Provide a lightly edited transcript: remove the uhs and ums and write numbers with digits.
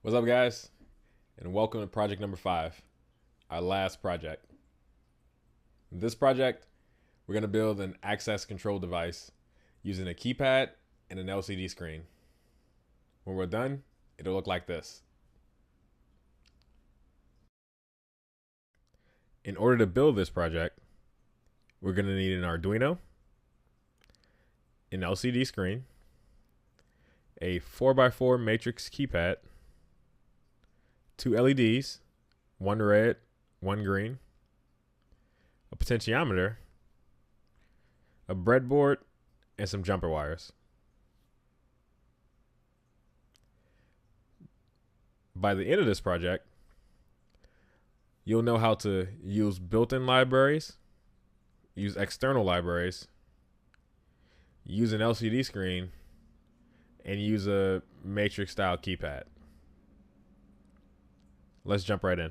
What's up, guys? And welcome to project number 5, our last project. In this project, we're going to build an access control device using a keypad and an LCD screen. When we're done, it'll look like this. In order to build this project, we're going to need an Arduino, an LCD screen, a 4x4 matrix keypad, 2 LEDs, one red, one green, a potentiometer, a breadboard, and some jumper wires. By the end of this project, you'll know how to use built-in libraries, use external libraries, use an LCD screen, and use a matrix style keypad. Let's jump right in.